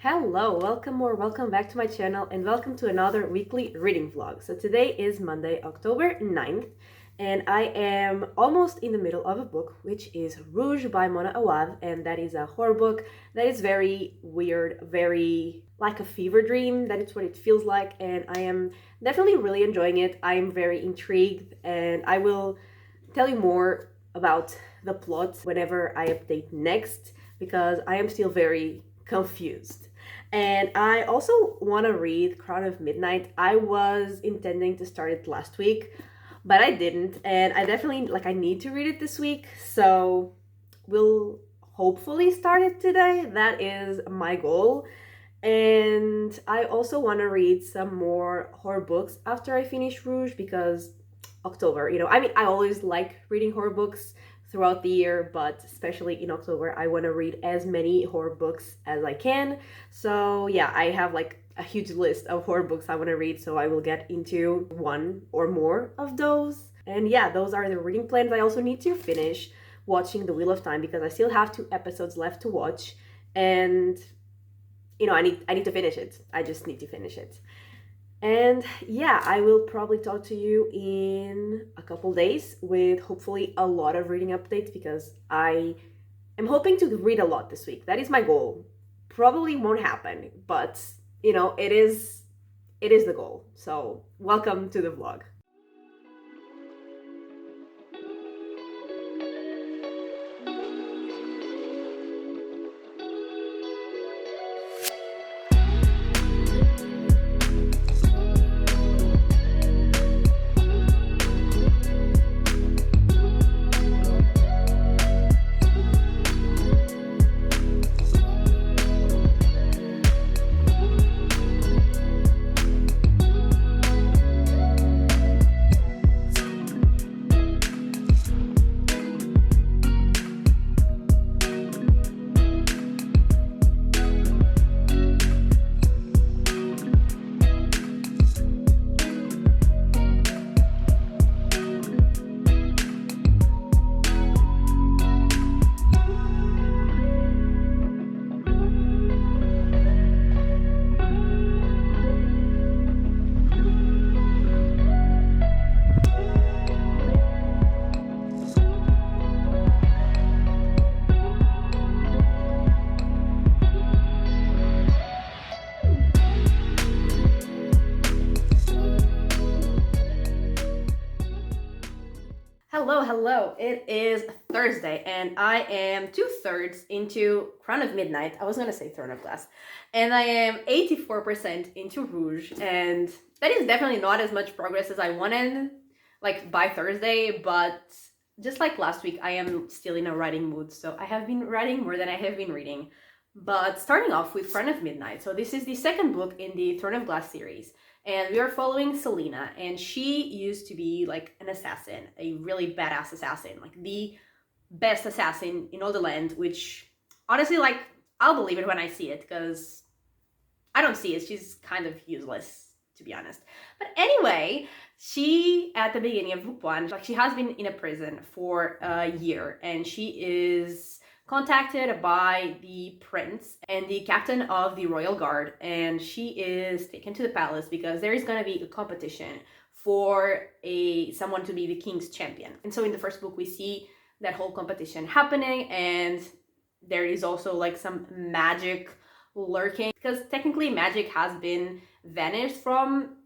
Hello, welcome or welcome back to my channel and welcome to another weekly reading vlog. So today is Monday, October 9th, and I am almost in the middle of a book, which is Rouge by Mona Awad, and that is a horror book that is very weird, very like a fever dream. That is what it feels like, and I am definitely really enjoying it. I am very intrigued, and I will tell you more about the plot whenever I update next, because I am still very confused. And I also want to read Crown of Midnight. I was intending to start it last week, but I didn't, and I definitely I need to read it this week, so we'll hopefully start it today. That is my goal. And I also want to read some more horror books after I finish Rouge, because October, I always like reading horror books throughout the year, but especially in October, I want to read as many horror books as I can. So yeah, I have a huge list of horror books I want to read, so I will get into one or more of those. And yeah, those are the reading plans. I also need to finish watching The Wheel of Time because I still have 2 episodes left to watch, and I need to finish it. I just need to finish it. And yeah, I will probably talk to you in a couple days with hopefully a lot of reading updates, because I am hoping to read a lot this week. That is my goal. Probably won't happen, but it is the goal. So welcome to the vlog. Hello. It is Thursday, and I am 2/3 into Crown of Midnight. I was gonna say Throne of Glass. And I am 84% into Rouge, and that is definitely not as much progress as I wanted, by Thursday, but just like last week, I am still in a writing mood, so I have been writing more than I have been reading. But starting off with Crown of Midnight. So this is the second book in the Throne of Glass series. And we are following Selena, and she used to be an assassin, a really badass assassin, the best assassin in all the land, which honestly, I'll believe it when I see it, because I don't see it. She's kind of useless, to be honest. But anyway, she, at the beginning of book 1, she has been in a prison for a year, and she is contacted by the prince and the captain of the royal guard, and she is taken to the palace because there is going to be a competition for someone to be the king's champion. And so in the first book we see that whole competition happening, and there is also some magic lurking, because technically magic has been vanished from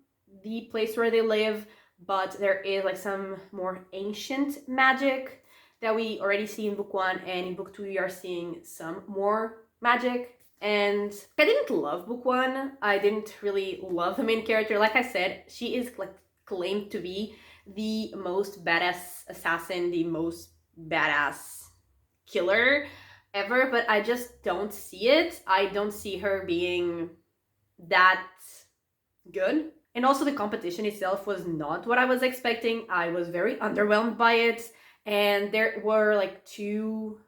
the place where they live, but there is some more ancient magic that we already see in book 1, and in book 2 we are seeing some more magic. And I didn't love book 1. I didn't really love the main character. Like I said, she is claimed to be the most badass assassin, the most badass killer ever, but I just don't see it. I don't see her being that good. And also the competition itself was not what I was expecting. I was very underwhelmed by it. And there were 2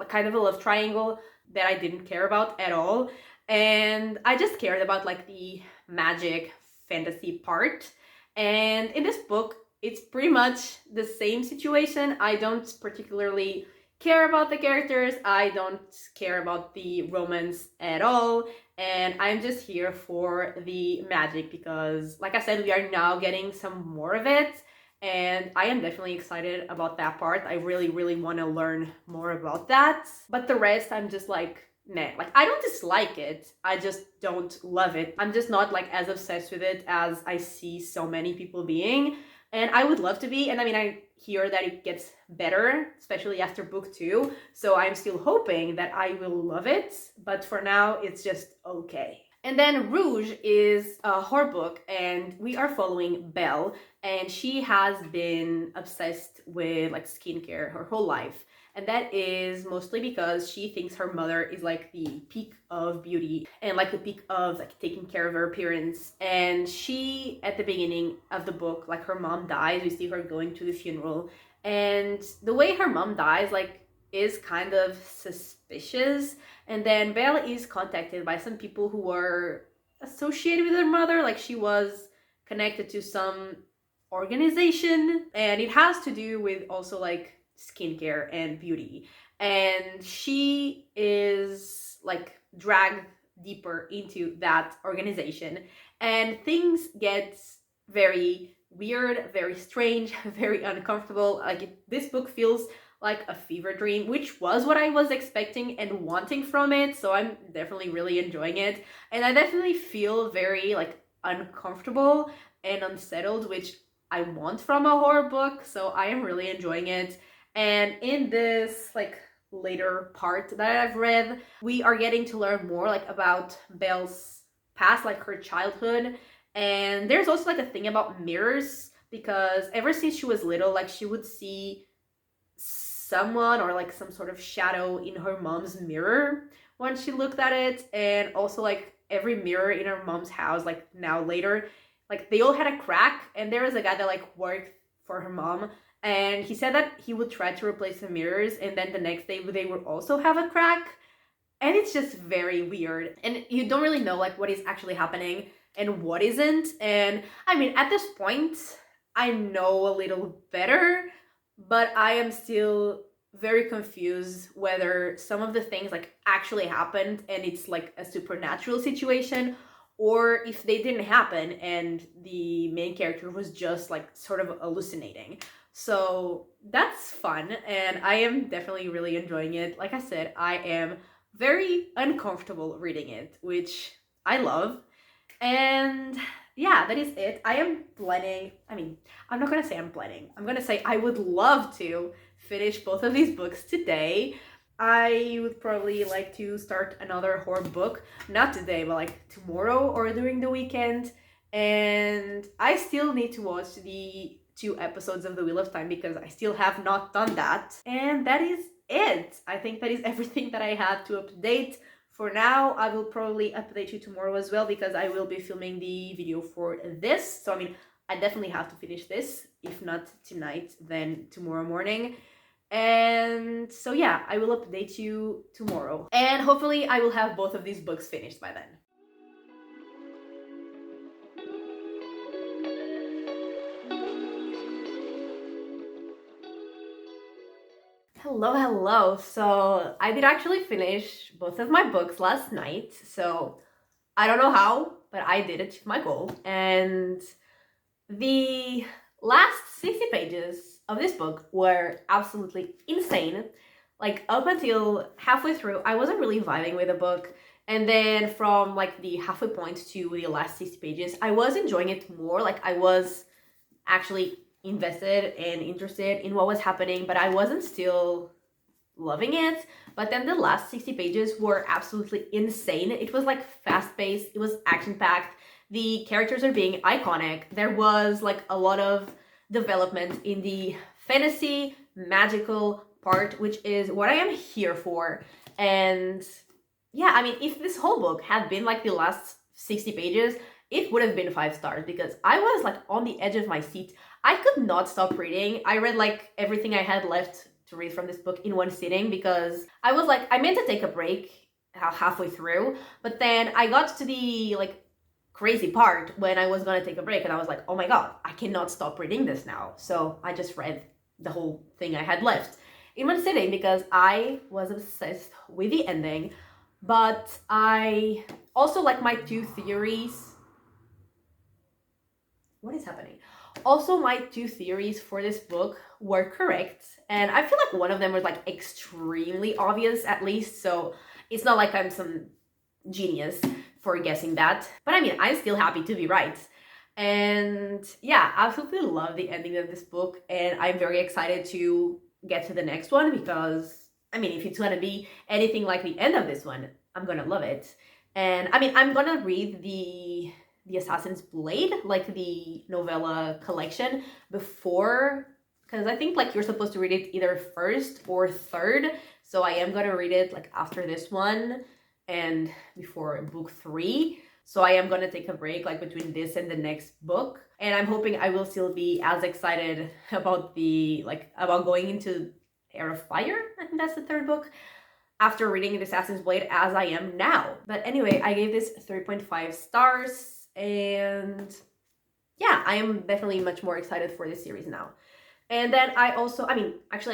kind of a love triangle that I didn't care about at all, and I just cared about the magic fantasy part. And in this book it's pretty much the same situation. I don't particularly care about the characters, I don't care about the romance at all, and I'm just here for the magic because, like I said, we are now getting some more of it, and I am definitely excited about that part. I really, really want to learn more about that. But the rest, I'm just like, meh. Like, I don't dislike it, I just don't love it. I'm just not like as obsessed with it as I see so many people being, and I would love to be. And I mean, I hear that it gets better, especially after book 2, so I'm still hoping that I will love it, but for now it's just okay. And then Rouge is a horror book, and we are following Belle, and she has been obsessed with like skincare her whole life. And that is mostly because she thinks her mother is like the peak of beauty and like the peak of like taking care of her appearance. And she, at the beginning of the book, like her mom dies, we see her going to the funeral, and the way her mom dies like is kind of suspicious. And then Belle is contacted by some people who are associated with her mother, like she was connected to some organization, and it has to do with also like skincare and beauty. And she is like dragged deeper into that organization, and things get very weird, very strange, very uncomfortable. Like this book feels like a fever dream, which was what I was expecting and wanting from it. So I'm definitely really enjoying it. And I definitely feel very like uncomfortable and unsettled, which I want from a horror book. So I am really enjoying it. And in this like later part that I've read, we are getting to learn more like about Belle's past, like her childhood. And there's also like a thing about mirrors, because ever since she was little, like she would see someone or like some sort of shadow in her mom's mirror when she looked at it. And also like every mirror in her mom's house, like now later, like they all had a crack. And there was a guy that like worked for her mom, and he said that he would try to replace the mirrors, and then the next day they would also have a crack. And it's just very weird, and you don't really know like what is actually happening and what isn't. And I mean, at this point I know a little better, but I am still very confused whether some of the things like actually happened and it's like a supernatural situation, or if they didn't happen and the main character was just like sort of hallucinating. So that's fun, and I am definitely really enjoying it. Like I said, I am very uncomfortable reading it, which I love. And yeah, that is it. I am planning, I mean, I'm not gonna say I'm planning, I'm gonna say I would love to finish both of these books today. I would probably like to start another horror book, not today, but like tomorrow or during the weekend. And I still need to watch the 2 episodes of The Wheel of Time because I still have not done that. And that is it. I think that is everything that I had to update. For now, I will probably update you tomorrow as well, because I will be filming the video for this. So I mean, I definitely have to finish this. If not tonight, then tomorrow morning. And so yeah, I will update you tomorrow. And hopefully I will have both of these books finished by then. Hello. So I did actually finish both of my books last night. So I don't know how, but I did achieve my goal. And the last 60 pages of this book were absolutely insane. Like up until halfway through, I wasn't really vibing with the book. And then from like the halfway point to the last 60 pages, I was enjoying it more. Like I was actually invested and interested in what was happening, but I wasn't still loving it. But then the last 60 pages were absolutely insane. It was like fast-paced, it was action-packed, the characters are being iconic, there was like a lot of development in the fantasy magical part, which is what I am here for. And yeah, I mean, if this whole book had been like the last 60 pages, it would have been 5 stars, because I was like on the edge of my seat. I could not stop reading. I read like everything I had left to read from this book in one sitting, because I was like, I meant to take a break halfway through, but then I got to the like crazy part when I was gonna take a break, and I was like, oh my god, I cannot stop reading this now. So I just read the whole thing I had left in one sitting, because I was obsessed with the ending. But I also like my two theories. What is happening? Also, my two theories for this book were correct, and I feel like one of them was like extremely obvious, at least, so it's not like I'm some genius for guessing that. But I mean, I'm still happy to be right. And yeah, I absolutely love the ending of this book, and I'm very excited to get to the next one because, I mean, if it's gonna be anything like the end of this one, I'm gonna love it. And I mean, I'm gonna read the Assassin's Blade, like the novella collection, before, because I think like you're supposed to read it either first or third. So I am gonna read it like after this one and before book 3. So I am gonna take a break like between this and the next book. And I'm hoping I will still be as excited about about going into Heir of Fire, I think that's the third book, after reading the Assassin's Blade as I am now. But anyway, I gave this 3.5 stars. And yeah, I am definitely much more excited for this series now. And then I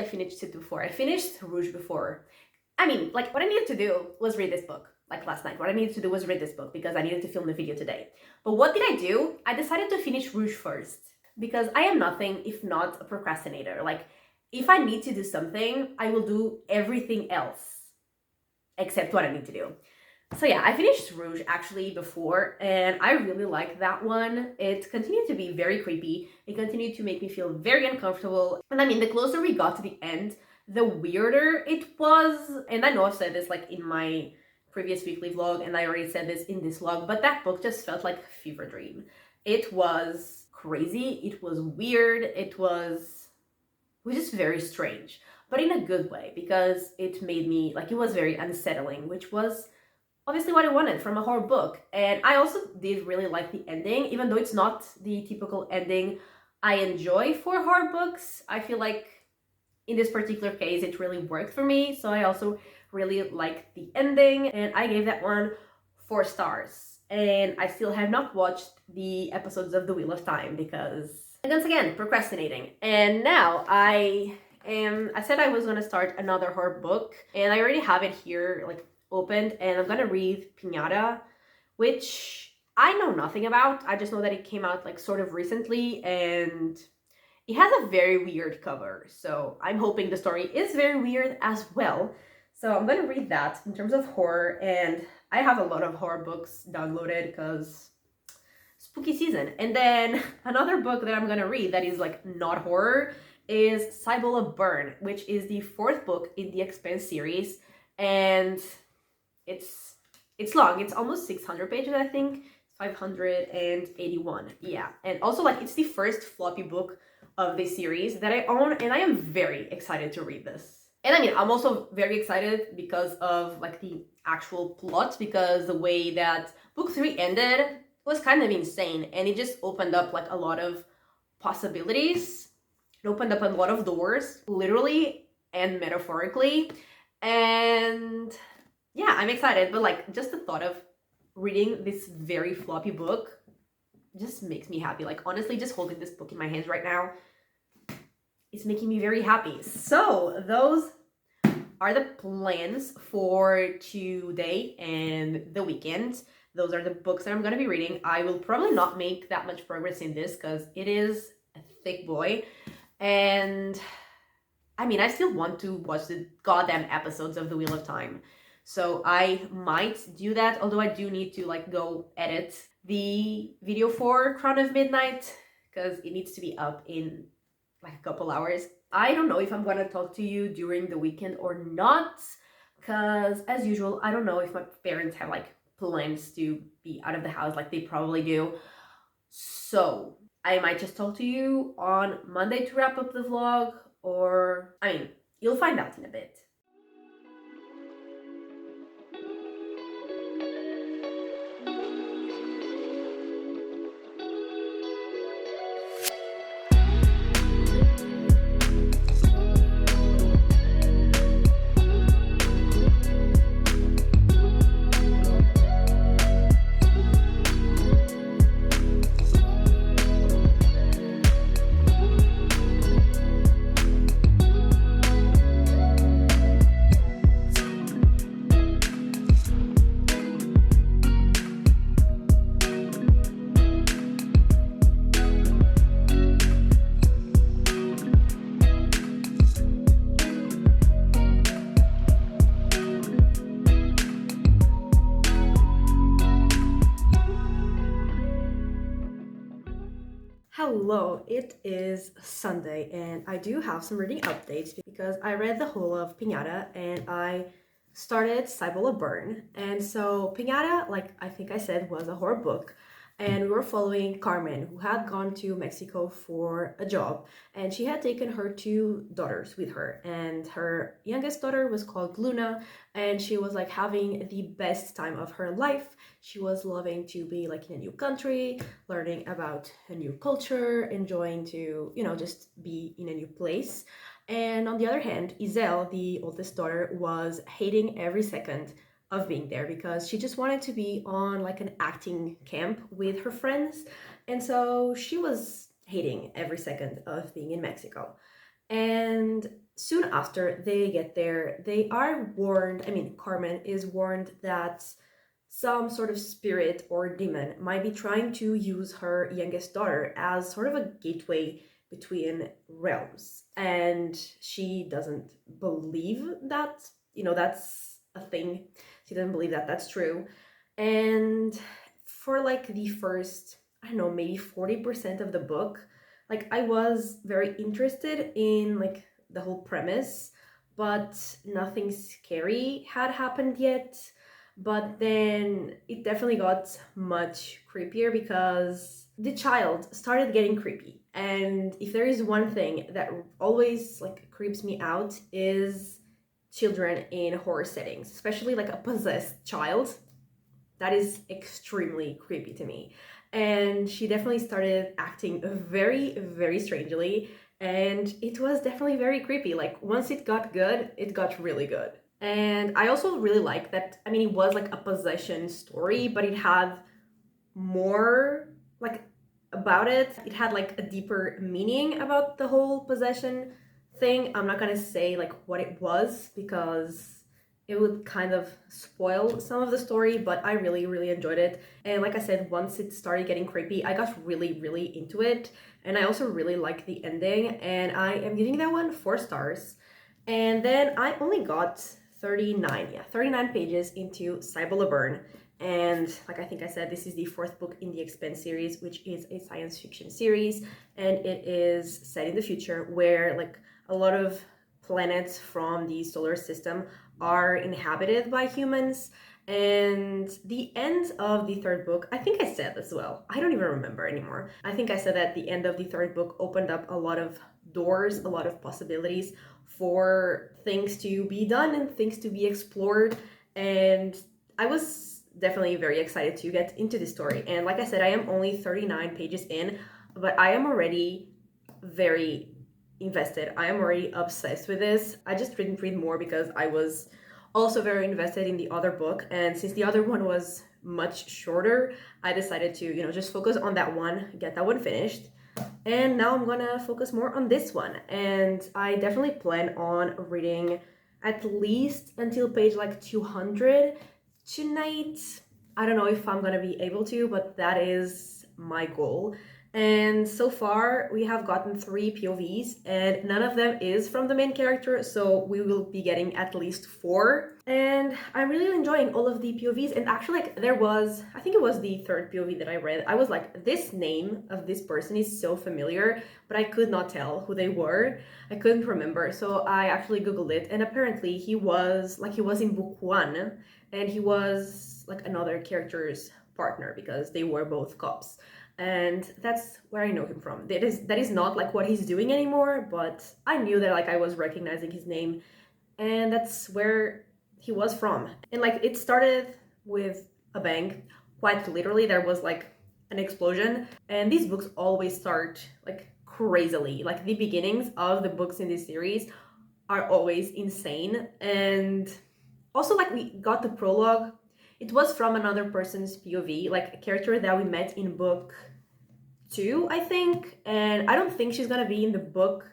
finished it before. I finished Rouge before. I mean, like, what I needed to do was read this book, like last night. What I needed to do was read this book because I needed to film the video today. But what did I do? I decided to finish Rouge first because I am nothing if not a procrastinator. Like, if I need to do something, I will do everything else except what I need to do. So yeah, I finished Rouge actually before, and I really liked that one. It continued to be very creepy. It continued to make me feel very uncomfortable. And I mean, the closer we got to the end, the weirder it was. And I know I've said this like in my previous weekly vlog, and I already said this in this vlog, but that book just felt like a fever dream. It was crazy. It was weird. It was just very strange, but in a good way, because it made me, like, it was very unsettling, which was obviously what I wanted from a horror book. And I also did really like the ending, even though it's not the typical ending I enjoy for horror books. I feel like in this particular case, it really worked for me. So I also really liked the ending, and I gave that one 4 stars. And I still have not watched the episodes of The Wheel of Time because, once again, procrastinating. And now I said I was gonna start another horror book, and I already have it here, like, opened, and I'm gonna read Pinata, which I know nothing about. I just know that it came out like sort of recently, and it has a very weird cover, so I'm hoping the story is very weird as well. So I'm gonna read that in terms of horror, and I have a lot of horror books downloaded because spooky season. And then another book that I'm gonna read that is like not horror is Cybola Burn, which is the 4th book in the Expanse series, and it's long. It's almost 600 pages, I think. 581. Yeah. And also, like, it's the first floppy book of this series that I own, and I am very excited to read this. And I mean, I'm also very excited because of like the actual plot, because the way that book 3 ended was kind of insane, and it just opened up like a lot of possibilities. It opened up a lot of doors, literally and metaphorically. And yeah, I'm excited, but like just the thought of reading this very floppy book just makes me happy. Like, honestly, just holding this book in my hands right now is making me very happy. So those are the plans for today and the weekend. Those are the books that I'm going to be reading. I will probably not make that much progress in this because it is a thick boy. And I mean, I still want to watch the goddamn episodes of The Wheel of Time. So I might do that, although I do need to like go edit the video for Crown of Midnight because it needs to be up in like a couple hours. I don't know if I'm gonna talk to you during the weekend or not, because as usual, I don't know if my parents have like plans to be out of the house like they probably do. So I might just talk to you on Monday to wrap up the vlog, or I mean, you'll find out in a bit. Hello, it is Sunday and I do have some reading updates because I read the whole of Pinata and I started Cybola Burn. And so Pinata, like I think I said, was a horror book. And we were following Carmen, who had gone to Mexico for a job, and she had taken her two daughters with her. And her youngest daughter was called Luna, and she was like having the best time of her life. She was loving to be like in a new country, learning about a new culture, enjoying to, just be in a new place. And on the other hand, Isel, the oldest daughter, was hating every second of being there because she just wanted to be on like an acting camp with her friends. And so she was hating every second of being in Mexico. And soon after they get there, they are warned. Carmen is warned that some sort of spirit or demon might be trying to use her youngest daughter as sort of a gateway between realms. And she doesn't believe that, that's a thing. She doesn't believe that that's true. And for like the first, I don't know, maybe 40% of the book, like I was very interested in like the whole premise, but nothing scary had happened yet. But then it definitely got much creepier because the child started getting creepy. And if there is one thing that always like creeps me out is children in horror settings, especially like a possessed child. That is extremely creepy to me. And she definitely started acting very, very strangely. And it was definitely very creepy. Like once it got good, it got really good. And I also really like that. It was like a possession story, but it had more like about it. It had like a deeper meaning about the whole possession thing. I'm not gonna say like what it was because it would kind of spoil some of the story, but I really, really enjoyed it. And like I said, once it started getting creepy, I got really, really into it. And I also really like the ending, and I am giving that one 4 stars. And then I only got 39 pages into Cybola Burn. And like I think I said, this is the 4th book in the Expanse series, which is a science fiction series. And it is set in the future where like a lot of planets from the solar system are inhabited by humans. And the end of the 3rd book, I think I said as well, I don't even remember anymore. I think I said that the end of the 3rd book opened up a lot of doors, a lot of possibilities for things to be done and things to be explored. And I was definitely very excited to get into this story. And like I said, I am only 39 pages in, but I am already very invested. I am already obsessed with this. I just didn't read more because I was also very invested in the other book. And since the other one was much shorter, I decided to, just focus on that one, get that one finished. And now I'm gonna focus more on this one. And I definitely plan on reading at least until page like 200 tonight. I don't know if I'm gonna be able to, but that is my goal. And so far we have gotten 3 POVs and none of them is from the main character, so we will be getting at least 4. And I'm really enjoying all of the POVs. And actually, like, I think it was the 3rd POV that I read, I was like, this name of this person is so familiar, but I could not tell who they were. I couldn't remember, so I actually googled it, and apparently he was in book 1, and he was like another character's partner because they were both cops. And that's where I know him from. That is not like what he's doing anymore, but I knew that like I was recognizing his name, and that's where he was from. And like it started with a bang. Quite literally, there was like an explosion. And these books always start like crazily. Like the beginnings of the books in this series are always insane. And also like we got the prologue. It was from another person's POV, like a character that we met in book 2, I think. And I don't think she's gonna be in the book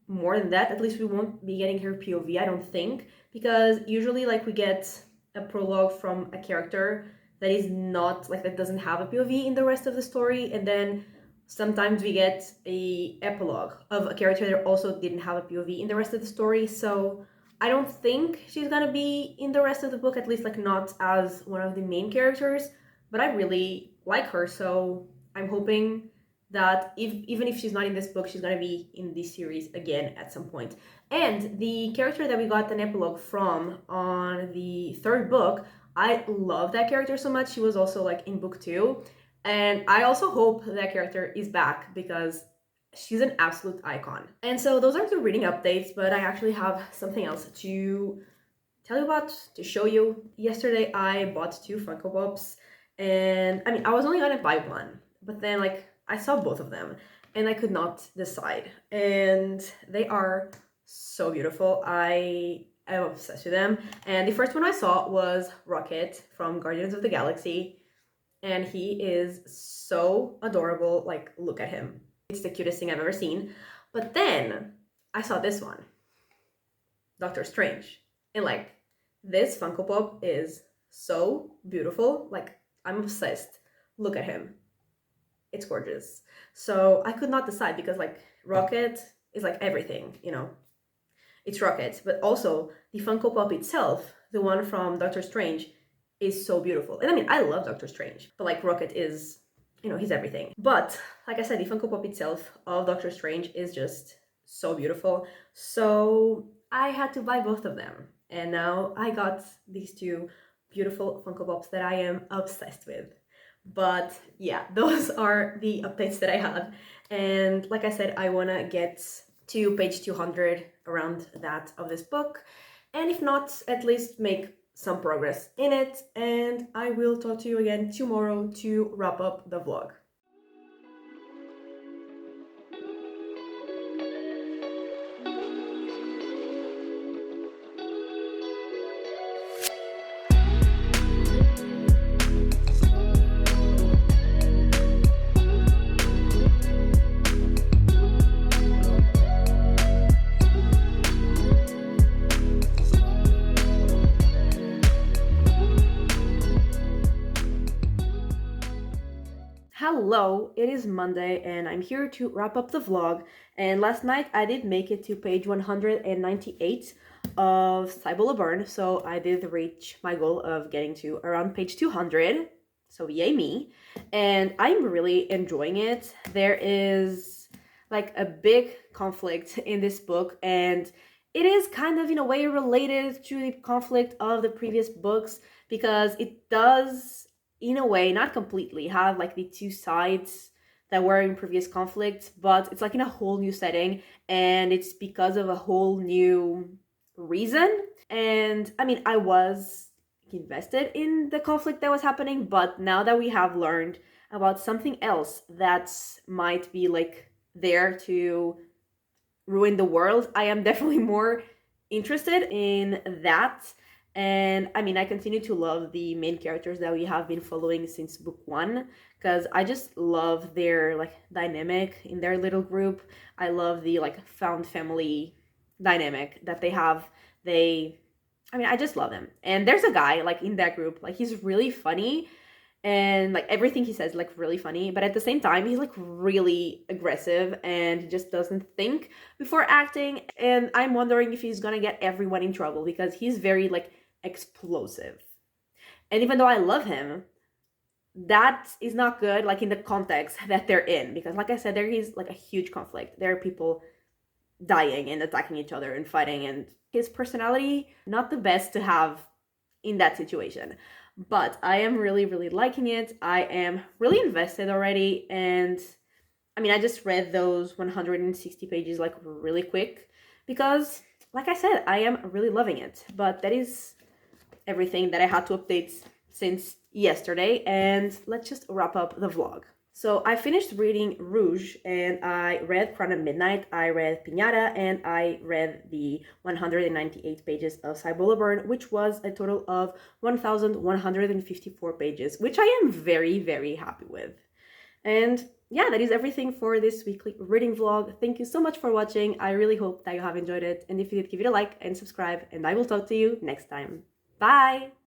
more than that. At least we won't be getting her POV, I don't think. Because usually like we get a prologue from a character that is not, like that doesn't have a POV in the rest of the story. And then sometimes we get a epilogue of a character that also didn't have a POV in the rest of the story. So I don't think she's gonna be in the rest of the book, at least like not as one of the main characters, but I really like her, so I'm hoping that even if she's not in this book, she's gonna be in this series again at some point. And the character that we got an epilogue from on the third book, I love that character so much. She was also like in book 2, and I also hope that character is back because she's an absolute icon. And so those are the reading updates, but I actually have something else to tell you about, to show you. Yesterday I bought 2 Funko Pops, and I mean, I was only gonna buy one, but then like I saw both of them and I could not decide, and they are so beautiful. I am obsessed with them. And the first one I saw was Rocket from Guardians of the Galaxy, and he is so adorable. Like, look at him. It's the cutest thing I've ever seen. But then I saw this one, Doctor Strange, and like, this Funko Pop is so beautiful. Like, I'm obsessed. Look at him. It's gorgeous. So I could not decide because like Rocket is like everything, you know. It's Rocket, but also the Funko Pop itself, the one from Doctor Strange, is so beautiful. And I mean, I love Doctor Strange, but like Rocket is, you know, he's everything. But like I said, the Funko Pop itself of Doctor Strange is just so beautiful. So I had to buy both of them. And now I got these 2 beautiful Funko Pops that I am obsessed with. But yeah, those are the updates that I had. And like I said, I want to get to page 200, around that, of this book. And if not, at least make some progress in it. And I will talk to you again tomorrow to wrap up the vlog. Hello, it is Monday and I'm here to wrap up the vlog. And last night I did make it to page 198 of Cybola Burn, so I did reach my goal of getting to around page 200. So yay me. And I'm really enjoying it. There is like a big conflict in this book, and it is kind of in a way related to the conflict of the previous books, because it does, in a way, not completely, have like the 2 sides that were in previous conflicts, but it's like in a whole new setting, and it's because of a whole new reason. And I mean, I was invested in the conflict that was happening, but now that we have learned about something else that might be like there to ruin the world, I am definitely more interested in that. And I mean, I continue to love the main characters that we have been following since book 1, because I just love their like dynamic in their little group. I love the like found family dynamic that they have. I mean, I just love them. And there's a guy like in that group, like he's really funny, and like everything he says like really funny, but at the same time he's like really aggressive and he just doesn't think before acting. And I'm wondering if he's gonna get everyone in trouble, because he's very like explosive. And even though I love him, that is not good like in the context that they're in, because like I said, there is like a huge conflict. There are people dying and attacking each other and fighting, and his personality not the best to have in that situation. But I am really, really liking it. I am really invested already. And I mean, I just read those 160 pages like really quick because, like I said, I am really loving it. But that is everything that I had to update since yesterday. And let's just wrap up the vlog. So I finished reading Rouge, and I read Crown of Midnight, I read Pinata, and I read the 198 pages of Cybola Burn, which was a total of 1,154 pages, which I am very, very happy with. And yeah, that is everything for this weekly reading vlog. Thank you so much for watching. I really hope that you have enjoyed it. And if you did, give it a like and subscribe, and I will talk to you next time. Bye!